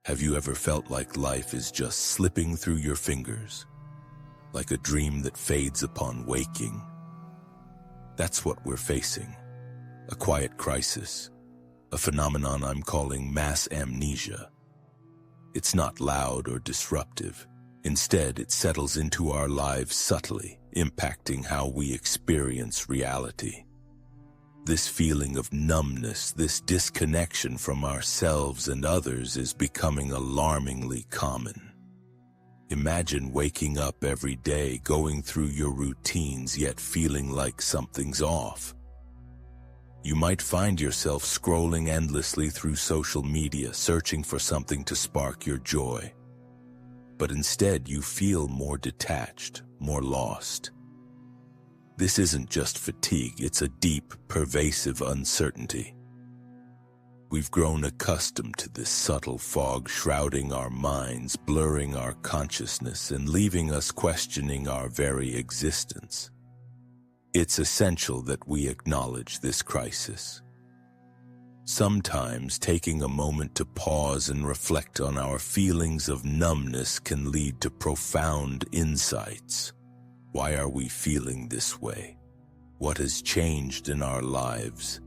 Have you ever felt like life is just slipping through your fingers, like a dream that fades upon waking? That's what we're facing, a quiet crisis, a phenomenon I'm calling mass amnesia. It's not loud or disruptive. Instead, it settles into our lives subtly, impacting how we experience reality. This feeling of numbness, this disconnection from ourselves and others is becoming alarmingly common. Imagine waking up every day, going through your routines, yet feeling like something's off. You might find yourself scrolling endlessly through social media, searching for something to spark your joy. But instead, you feel more detached, more lost. This isn't just fatigue, it's a deep, pervasive uncertainty. We've grown accustomed to this subtle fog shrouding our minds, blurring our consciousness, and leaving us questioning our very existence. It's essential that we acknowledge this crisis. Sometimes taking a moment to pause and reflect on our feelings of numbness can lead to profound insights. Why are we feeling this way? What has changed in our lives?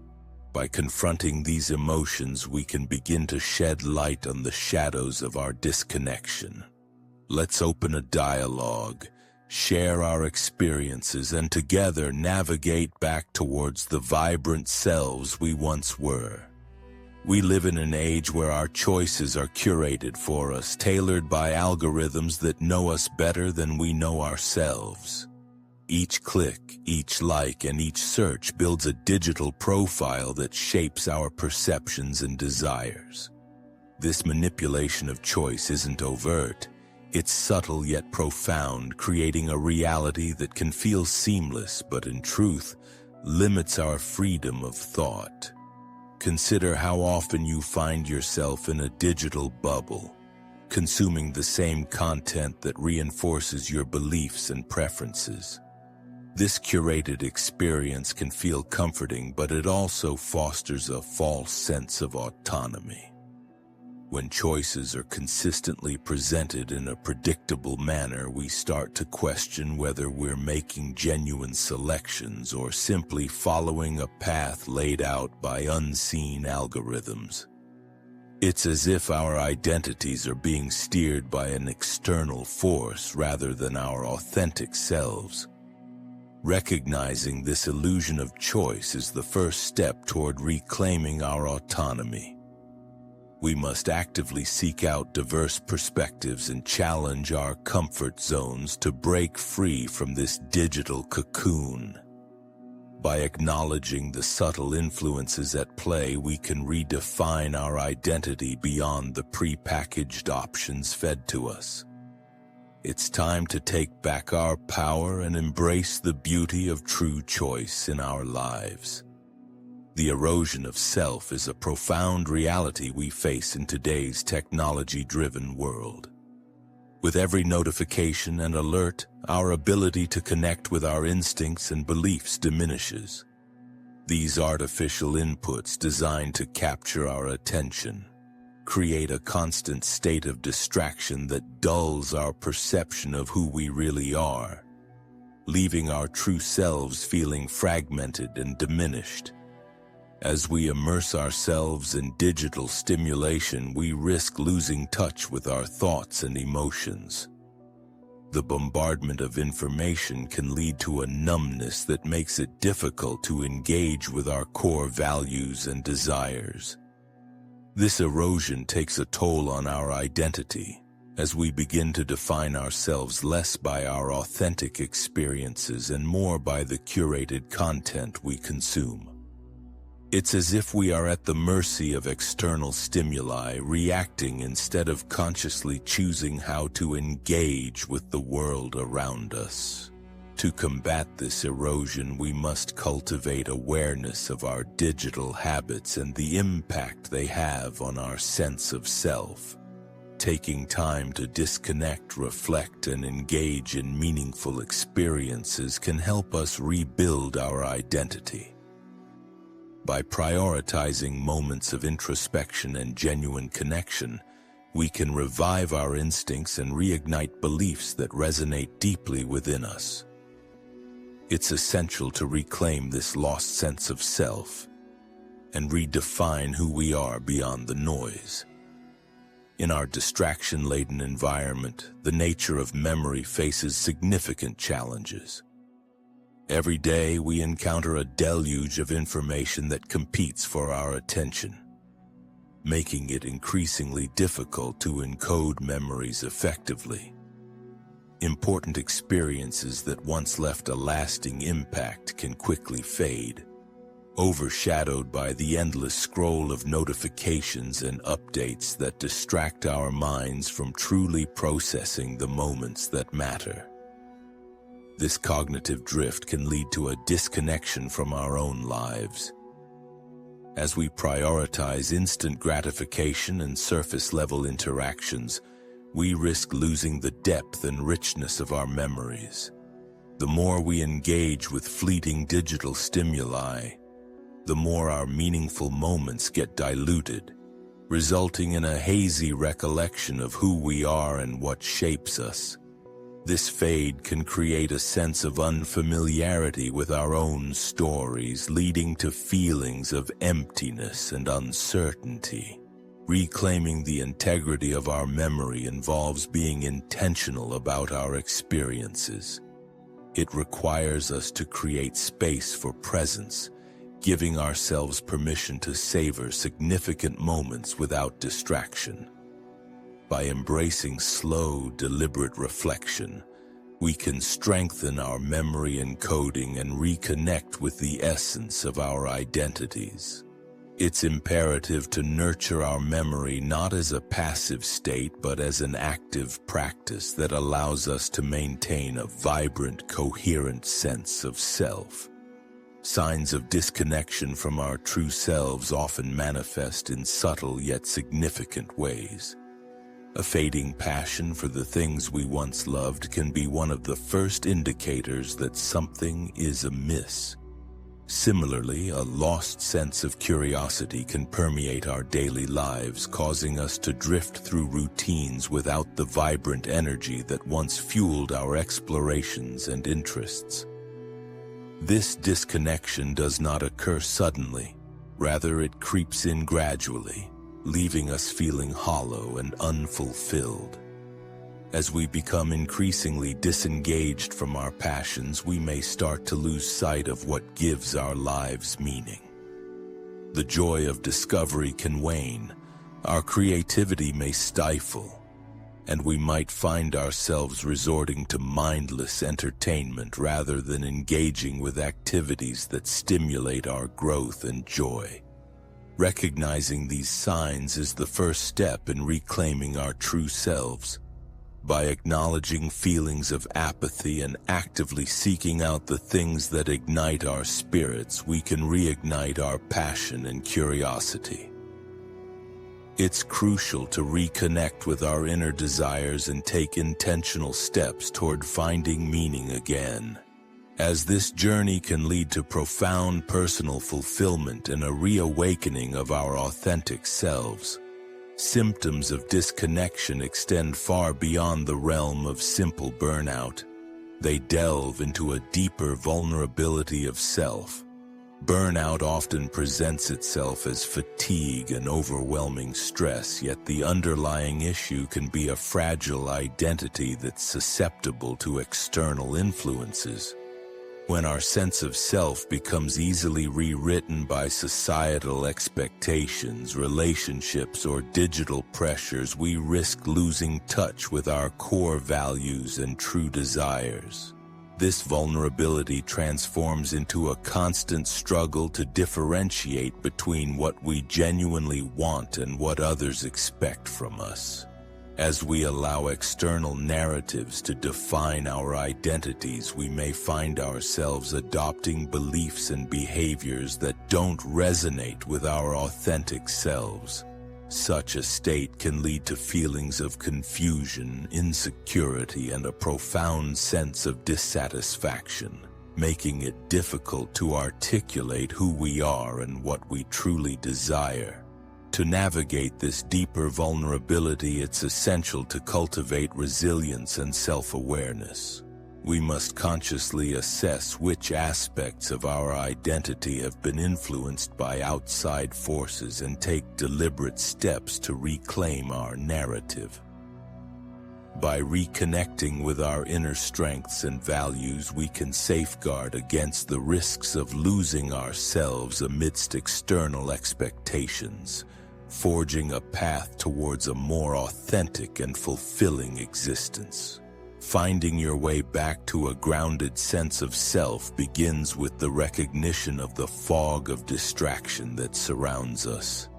By confronting these emotions, we can begin to shed light on the shadows of our disconnection. Let's open a dialogue, share our experiences, and together navigate back towards the vibrant selves we once were. We live in an age where our choices are curated for us, tailored by algorithms that know us better than we know ourselves. Each click, each like, and each search builds a digital profile that shapes our perceptions and desires. This manipulation of choice isn't overt. It's subtle yet profound, creating a reality that can feel seamless, but in truth, limits our freedom of thought. Consider how often you find yourself in a digital bubble, consuming the same content that reinforces your beliefs and preferences. This curated experience can feel comforting, but it also fosters a false sense of autonomy. When choices are consistently presented in a predictable manner, we start to question whether we're making genuine selections or simply following a path laid out by unseen algorithms. It's as if our identities are being steered by an external force rather than our authentic selves. Recognizing this illusion of choice is the first step toward reclaiming our autonomy. We must actively seek out diverse perspectives and challenge our comfort zones to break free from this digital cocoon. By acknowledging the subtle influences at play, we can redefine our identity beyond the prepackaged options fed to us. It's time to take back our power and embrace the beauty of true choice in our lives. The erosion of self is a profound reality we face in today's technology-driven world. With every notification and alert, our ability to connect with our instincts and beliefs diminishes. These artificial inputs designed to capture our attention create a constant state of distraction that dulls our perception of who we really are, leaving our true selves feeling fragmented and diminished. As we immerse ourselves in digital stimulation, we risk losing touch with our thoughts and emotions. The bombardment of information can lead to a numbness that makes it difficult to engage with our core values and desires. This erosion takes a toll on our identity, as we begin to define ourselves less by our authentic experiences and more by the curated content we consume. It's as if we are at the mercy of external stimuli, reacting instead of consciously choosing how to engage with the world around us. To combat this erosion, we must cultivate awareness of our digital habits and the impact they have on our sense of self. Taking time to disconnect, reflect, and engage in meaningful experiences can help us rebuild our identity. By prioritizing moments of introspection and genuine connection, we can revive our instincts and reignite beliefs that resonate deeply within us. It's essential to reclaim this lost sense of self and redefine who we are beyond the noise. In our distraction-laden environment, the nature of memory faces significant challenges. Every day, we encounter a deluge of information that competes for our attention, making it increasingly difficult to encode memories effectively. Important experiences that once left a lasting impact can quickly fade, overshadowed by the endless scroll of notifications and updates that distract our minds from truly processing the moments that matter. This cognitive drift can lead to a disconnection from our own lives. As we prioritize instant gratification and surface-level interactions, we risk losing the depth and richness of our memories. The more we engage with fleeting digital stimuli, the more our meaningful moments get diluted, resulting in a hazy recollection of who we are and what shapes us. This fade can create a sense of unfamiliarity with our own stories, leading to feelings of emptiness and uncertainty. Reclaiming the integrity of our memory involves being intentional about our experiences. It requires us to create space for presence, giving ourselves permission to savor significant moments without distraction. By embracing slow, deliberate reflection, we can strengthen our memory encoding and reconnect with the essence of our identities. It's imperative to nurture our memory not as a passive state but as an active practice that allows us to maintain a vibrant, coherent sense of self. Signs of disconnection from our true selves often manifest in subtle yet significant ways. A fading passion for the things we once loved can be one of the first indicators that something is amiss. Similarly, a lost sense of curiosity can permeate our daily lives, causing us to drift through routines without the vibrant energy that once fueled our explorations and interests. This disconnection does not occur suddenly. Rather, it creeps in gradually, leaving us feeling hollow and unfulfilled. As we become increasingly disengaged from our passions, we may start to lose sight of what gives our lives meaning. The joy of discovery can wane, our creativity may stifle, and we might find ourselves resorting to mindless entertainment rather than engaging with activities that stimulate our growth and joy. Recognizing these signs is the first step in reclaiming our true selves. By acknowledging feelings of apathy and actively seeking out the things that ignite our spirits, we can reignite our passion and curiosity. It's crucial to reconnect with our inner desires and take intentional steps toward finding meaning again, as this journey can lead to profound personal fulfillment and a reawakening of our authentic selves. Symptoms of disconnection extend far beyond the realm of simple burnout. They delve into a deeper vulnerability of self. Burnout often presents itself as fatigue and overwhelming stress, yet the underlying issue can be a fragile identity that's susceptible to external influences. When our sense of self becomes easily rewritten by societal expectations, relationships, or digital pressures, we risk losing touch with our core values and true desires. This vulnerability transforms into a constant struggle to differentiate between what we genuinely want and what others expect from us. As we allow external narratives to define our identities, we may find ourselves adopting beliefs and behaviors that don't resonate with our authentic selves. Such a state can lead to feelings of confusion, insecurity, and a profound sense of dissatisfaction, making it difficult to articulate who we are and what we truly desire. To navigate this deeper vulnerability, it's essential to cultivate resilience and self-awareness. We must consciously assess which aspects of our identity have been influenced by outside forces and take deliberate steps to reclaim our narrative. By reconnecting with our inner strengths and values, we can safeguard against the risks of losing ourselves amidst external expectations, forging a path towards a more authentic and fulfilling existence. Finding your way back to a grounded sense of self begins with the recognition of the fog of distraction that surrounds us.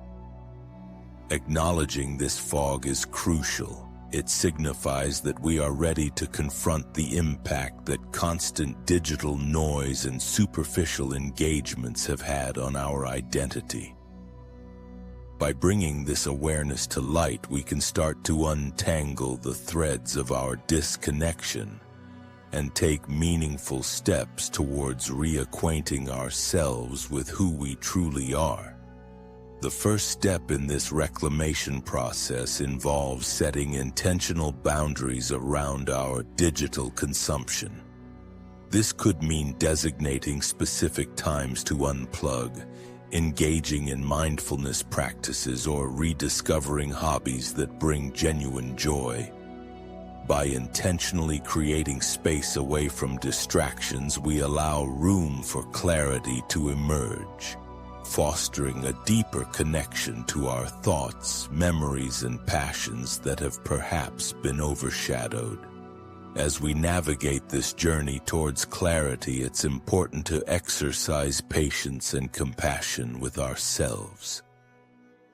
Acknowledging this fog is crucial. It signifies that we are ready to confront the impact that constant digital noise and superficial engagements have had on our identity. By bringing this awareness to light, we can start to untangle the threads of our disconnection and take meaningful steps towards reacquainting ourselves with who we truly are. The first step in this reclamation process involves setting intentional boundaries around our digital consumption. This could mean designating specific times to unplug, engaging in mindfulness practices, or rediscovering hobbies that bring genuine joy. By intentionally creating space away from distractions, we allow room for clarity to emerge, fostering a deeper connection to our thoughts, memories, and passions that have perhaps been overshadowed. As we navigate this journey towards clarity, it's important to exercise patience and compassion with ourselves.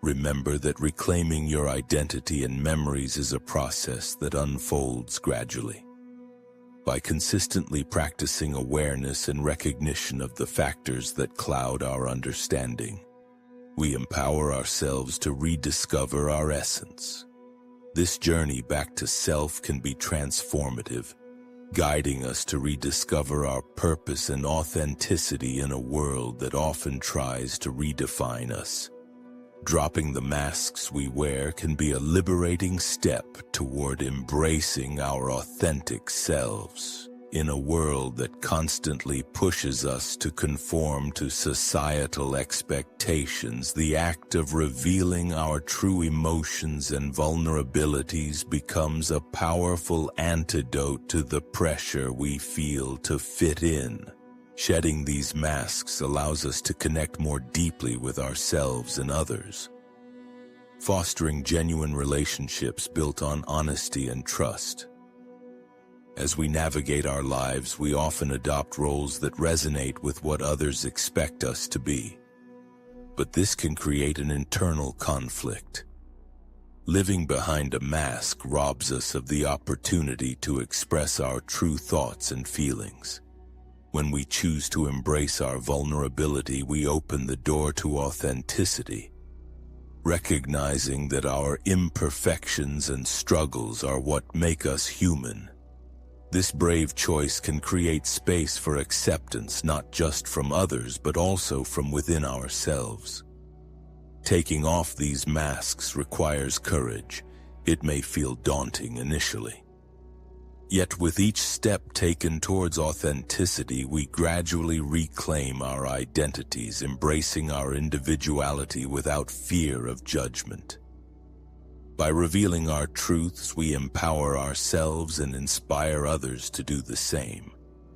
Remember that reclaiming your identity and memories is a process that unfolds gradually. By consistently practicing awareness and recognition of the factors that cloud our understanding, we empower ourselves to rediscover our essence. This journey back to self can be transformative, guiding us to rediscover our purpose and authenticity in a world that often tries to redefine us. Dropping the masks we wear can be a liberating step toward embracing our authentic selves. In a world that constantly pushes us to conform to societal expectations, the act of revealing our true emotions and vulnerabilities becomes a powerful antidote to the pressure we feel to fit in. Shedding these masks allows us to connect more deeply with ourselves and others, fostering genuine relationships built on honesty and trust. As we navigate our lives, we often adopt roles that resonate with what others expect us to be. But this can create an internal conflict. Living behind a mask robs us of the opportunity to express our true thoughts and feelings. When we choose to embrace our vulnerability, we open the door to authenticity, recognizing that our imperfections and struggles are what make us human. This brave choice can create space for acceptance, not just from others, but also from within ourselves. Taking off these masks requires courage. It may feel daunting initially. Yet with each step taken towards authenticity, we gradually reclaim our identities, embracing our individuality without fear of judgment. By revealing our truths, we empower ourselves and inspire others to do the same,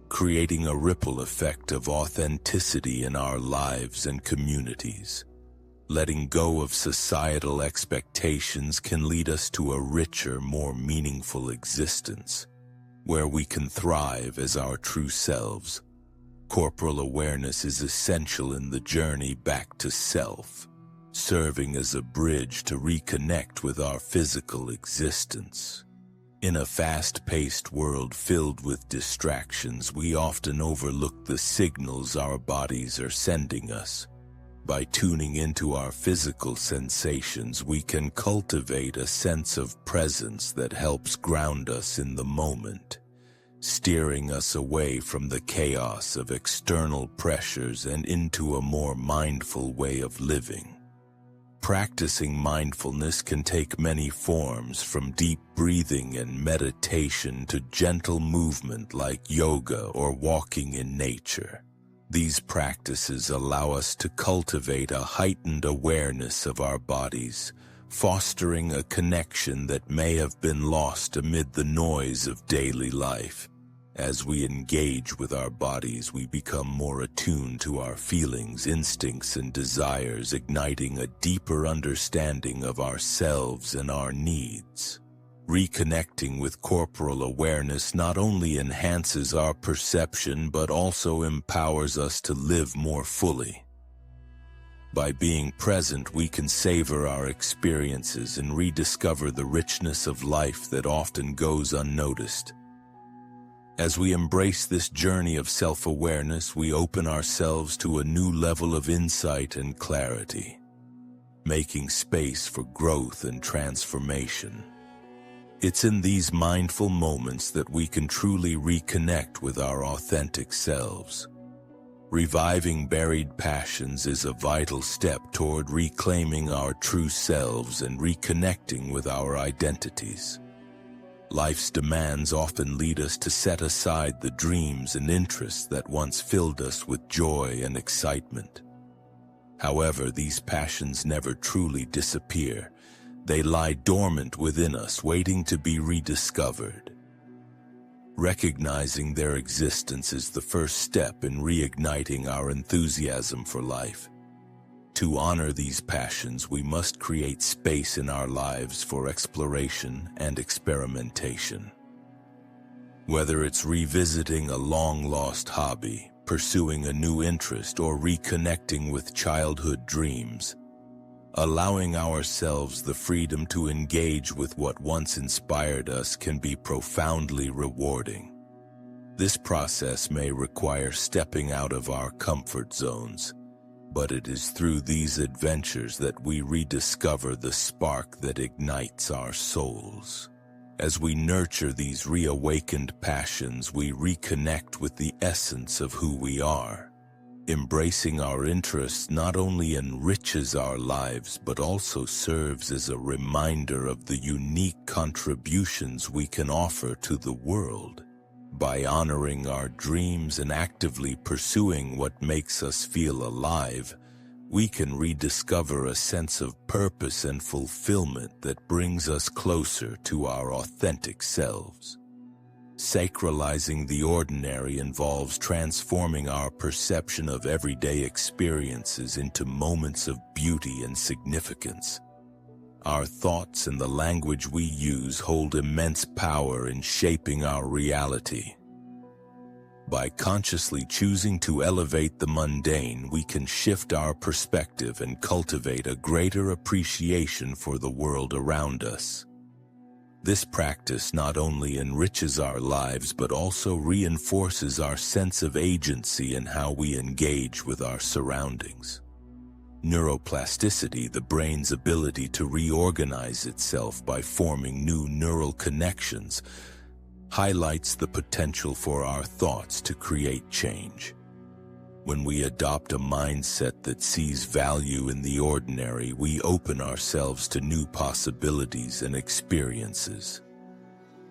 creating a ripple effect of authenticity in our lives and communities. Letting go of societal expectations can lead us to a richer, more meaningful existence, where we can thrive as our true selves. Corporal awareness is essential in the journey back to self, serving as a bridge to reconnect with our physical existence. In a fast-paced world filled with distractions, we often overlook the signals our bodies are sending us. By tuning into our physical sensations, we can cultivate a sense of presence that helps ground us in the moment, steering us away from the chaos of external pressures and into a more mindful way of living. Practicing mindfulness can take many forms, from deep breathing and meditation to gentle movement like yoga or walking in nature. These practices allow us to cultivate a heightened awareness of our bodies, fostering a connection that may have been lost amid the noise of daily life. As we engage with our bodies, we become more attuned to our feelings, instincts, and desires, igniting a deeper understanding of ourselves and our needs. Reconnecting with corporal awareness not only enhances our perception but also empowers us to live more fully. By being present, we can savor our experiences and rediscover the richness of life that often goes unnoticed. As we embrace this journey of self-awareness, we open ourselves to a new level of insight and clarity, making space for growth and transformation. It's in these mindful moments that we can truly reconnect with our authentic selves. Reviving buried passions is a vital step toward reclaiming our true selves and reconnecting with our identities. Life's demands often lead us to set aside the dreams and interests that once filled us with joy and excitement. However, these passions never truly disappear. They lie dormant within us, waiting to be rediscovered. Recognizing their existence is the first step in reigniting our enthusiasm for life. To honor these passions, we must create space in our lives for exploration and experimentation. Whether it's revisiting a long-lost hobby, pursuing a new interest, or reconnecting with childhood dreams, allowing ourselves the freedom to engage with what once inspired us can be profoundly rewarding. This process may require stepping out of our comfort zones, but it is through these adventures that we rediscover the spark that ignites our souls. As we nurture these reawakened passions, we reconnect with the essence of who we are. Embracing our interests not only enriches our lives but also serves as a reminder of the unique contributions we can offer to the world. By honoring our dreams and actively pursuing what makes us feel alive, we can rediscover a sense of purpose and fulfillment that brings us closer to our authentic selves. Sacralizing the ordinary involves transforming our perception of everyday experiences into moments of beauty and significance. Our thoughts and the language we use hold immense power in shaping our reality. By consciously choosing to elevate the mundane, we can shift our perspective and cultivate a greater appreciation for the world around us. This practice not only enriches our lives but also reinforces our sense of agency in how we engage with our surroundings. Neuroplasticity, the brain's ability to reorganize itself by forming new neural connections, highlights the potential for our thoughts to create change. When we adopt a mindset that sees value in the ordinary, we open ourselves to new possibilities and experiences.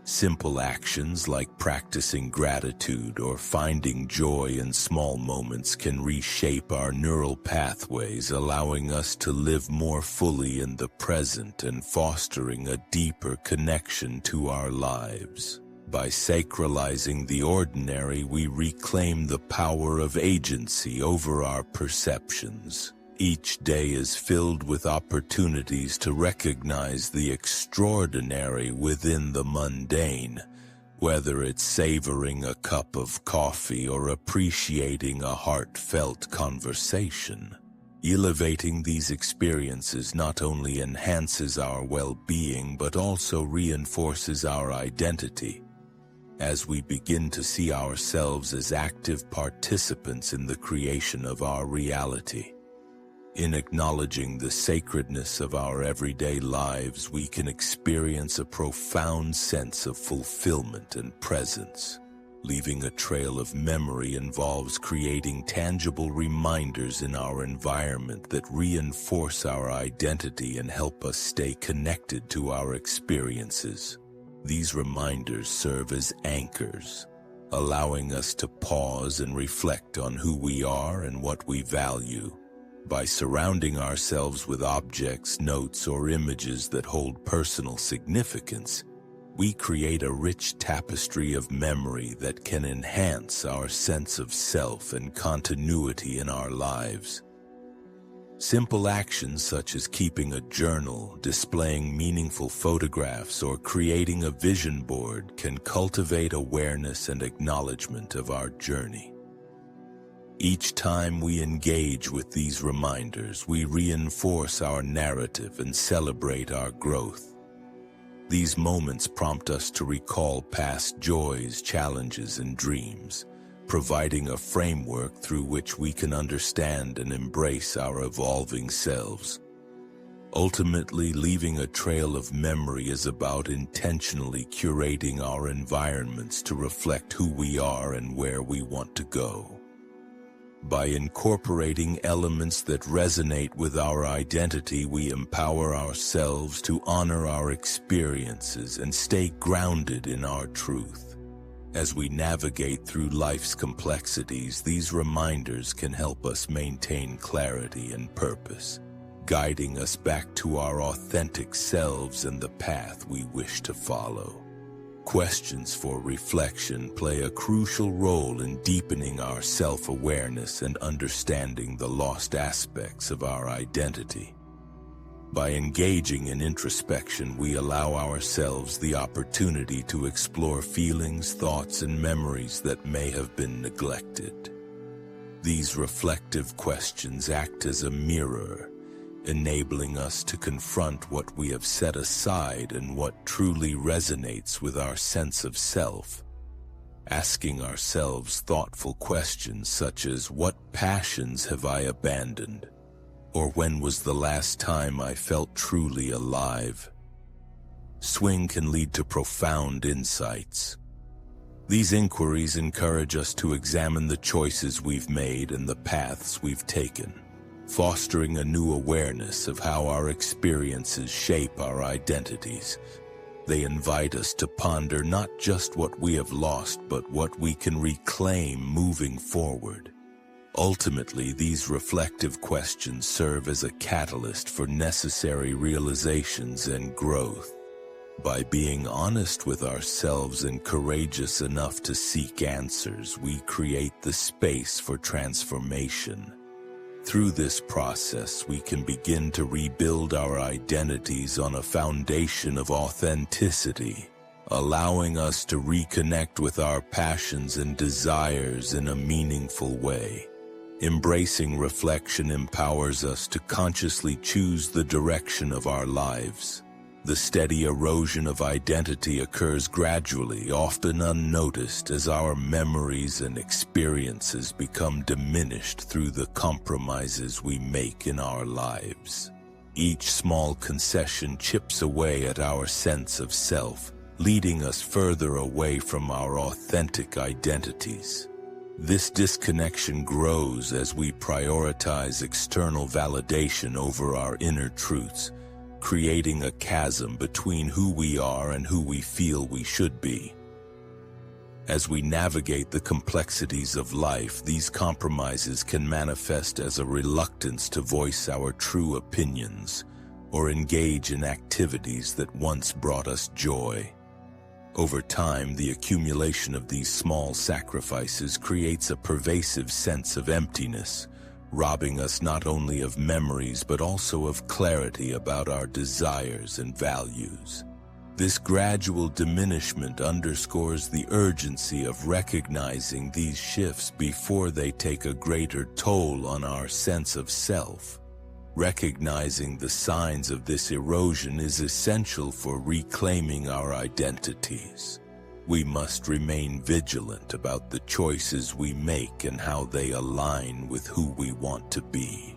Simple actions like practicing gratitude or finding joy in small moments can reshape our neural pathways, allowing us to live more fully in the present and fostering a deeper connection to our lives. By sacralizing the ordinary, we reclaim the power of agency over our perceptions. Each day is filled with opportunities to recognize the extraordinary within the mundane, whether it's savoring a cup of coffee or appreciating a heartfelt conversation. Elevating these experiences not only enhances our well-being but also reinforces our identity, as we begin to see ourselves as active participants in the creation of our reality. In acknowledging the sacredness of our everyday lives, we can experience a profound sense of fulfillment and presence. Leaving a trail of memory involves creating tangible reminders in our environment that reinforce our identity and help us stay connected to our experiences. These reminders serve as anchors, allowing us to pause and reflect on who we are and what we value. By surrounding ourselves with objects, notes, or images that hold personal significance, we create a rich tapestry of memory that can enhance our sense of self and continuity in our lives. Simple actions such as keeping a journal, displaying meaningful photographs, or creating a vision board can cultivate awareness and acknowledgement of our journey. Each time we engage with these reminders, we reinforce our narrative and celebrate our growth. These moments prompt us to recall past joys, challenges, and dreams, providing a framework through which we can understand and embrace our evolving selves. Ultimately, leaving a trail of memory is about intentionally curating our environments to reflect who we are and where we want to go. By incorporating elements that resonate with our identity, we empower ourselves to honor our experiences and stay grounded in our truth. As we navigate through life's complexities, these reminders can help us maintain clarity and purpose, guiding us back to our authentic selves and the path we wish to follow. Questions for reflection play a crucial role in deepening our self-awareness and understanding the lost aspects of our identity. By engaging in introspection, we allow ourselves the opportunity to explore feelings, thoughts, and memories that may have been neglected. These reflective questions act as a mirror, enabling us to confront what we have set aside and what truly resonates with our sense of self. Asking ourselves thoughtful questions such as, what passions have I abandoned? Or when was the last time I felt truly alive? Swing can lead to profound insights. These inquiries encourage us to examine the choices we've made and the paths we've taken, fostering a new awareness of how our experiences shape our identities. They invite us to ponder not just what we have lost, but what we can reclaim moving forward. Ultimately, these reflective questions serve as a catalyst for necessary realizations and growth. By being honest with ourselves and courageous enough to seek answers, we create the space for transformation. Through this process, we can begin to rebuild our identities on a foundation of authenticity, allowing us to reconnect with our passions and desires in a meaningful way. Embracing reflection empowers us to consciously choose the direction of our lives. The steady erosion of identity occurs gradually, often unnoticed, as our memories and experiences become diminished through the compromises we make in our lives. Each small concession chips away at our sense of self, leading us further away from our authentic identities. This disconnection grows as we prioritize external validation over our inner truths, creating a chasm between who we are and who we feel we should be. As we navigate the complexities of life, these compromises can manifest as a reluctance to voice our true opinions or engage in activities that once brought us joy. Over time, the accumulation of these small sacrifices creates a pervasive sense of emptiness, robbing us not only of memories but also of clarity about our desires and values. This gradual diminishment underscores the urgency of recognizing these shifts before they take a greater toll on our sense of self. Recognizing the signs of this erosion is essential for reclaiming our identities. We must remain vigilant about the choices we make and how they align with who we want to be.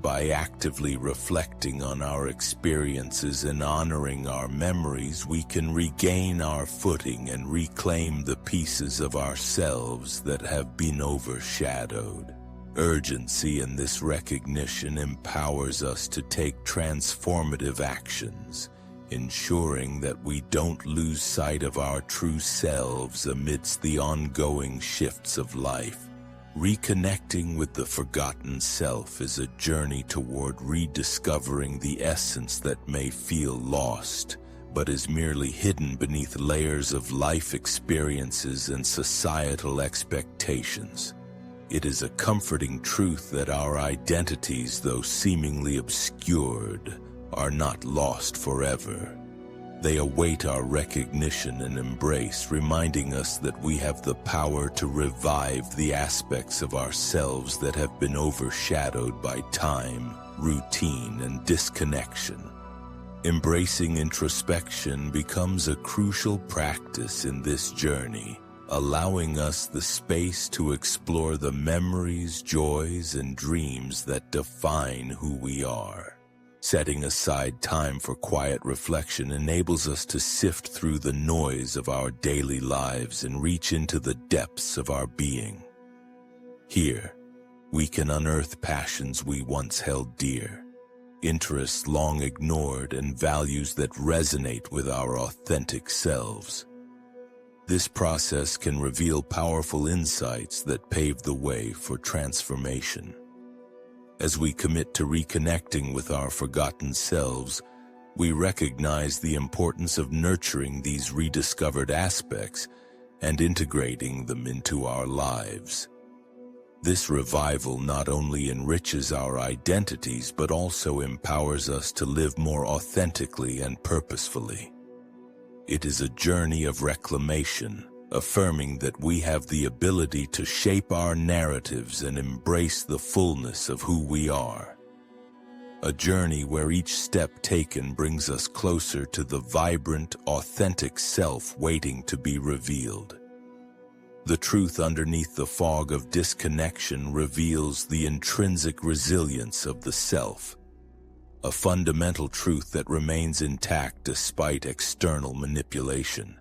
By actively reflecting on our experiences and honoring our memories, we can regain our footing and reclaim the pieces of ourselves that have been overshadowed. Urgency in this recognition empowers us to take transformative actions, ensuring that we don't lose sight of our true selves amidst the ongoing shifts of life. Reconnecting with the forgotten self is a journey toward rediscovering the essence that may feel lost, but is merely hidden beneath layers of life experiences and societal expectations. It is a comforting truth that our identities, though seemingly obscured, are not lost forever. They await our recognition and embrace, reminding us that we have the power to revive the aspects of ourselves that have been overshadowed by time, routine, and disconnection. Embracing introspection becomes a crucial practice in this journey, allowing us the space to explore the memories, joys, and dreams that define who we are. Setting aside time for quiet reflection enables us to sift through the noise of our daily lives and reach into the depths of our being. Here, we can unearth passions we once held dear, interests long ignored, and values that resonate with our authentic selves. This process can reveal powerful insights that pave the way for transformation. As we commit to reconnecting with our forgotten selves, we recognize the importance of nurturing these rediscovered aspects and integrating them into our lives. This revival not only enriches our identities but also empowers us to live more authentically and purposefully. It is a journey of reclamation, affirming that we have the ability to shape our narratives and embrace the fullness of who we are. A journey where each step taken brings us closer to the vibrant, authentic self waiting to be revealed. The truth underneath the fog of disconnection reveals the intrinsic resilience of the self, a fundamental truth that remains intact despite external manipulation.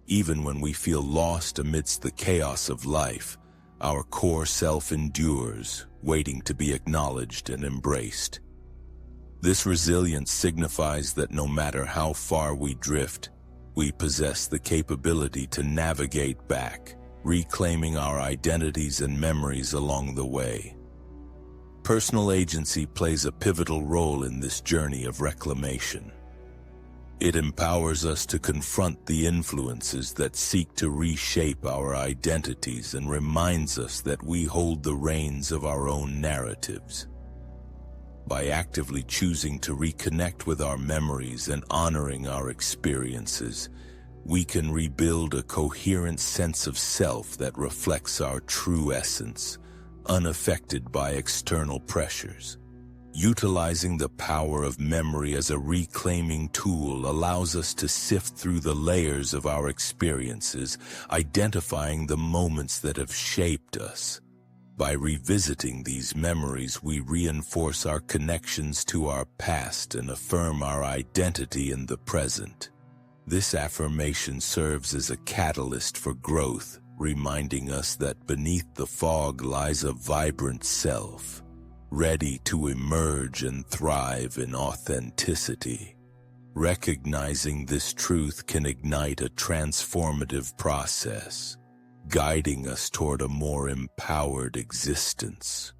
Even when we feel lost amidst the chaos of life, our core self endures, waiting to be acknowledged and embraced. This resilience signifies that no matter how far we drift, we possess the capability to navigate back, reclaiming our identities and memories along the way. Personal agency plays a pivotal role in this journey of reclamation. It empowers us to confront the influences that seek to reshape our identities and reminds us that we hold the reins of our own narratives. By actively choosing to reconnect with our memories and honoring our experiences, we can rebuild a coherent sense of self that reflects our true essence, unaffected by external pressures. Utilizing the power of memory as a reclaiming tool allows us to sift through the layers of our experiences, identifying the moments that have shaped us. By revisiting these memories, we reinforce our connections to our past and affirm our identity in the present. This affirmation serves as a catalyst for growth, reminding us that beneath the fog lies a vibrant self, ready to emerge and thrive in authenticity. Recognizing this truth can ignite a transformative process, guiding us toward a more empowered existence.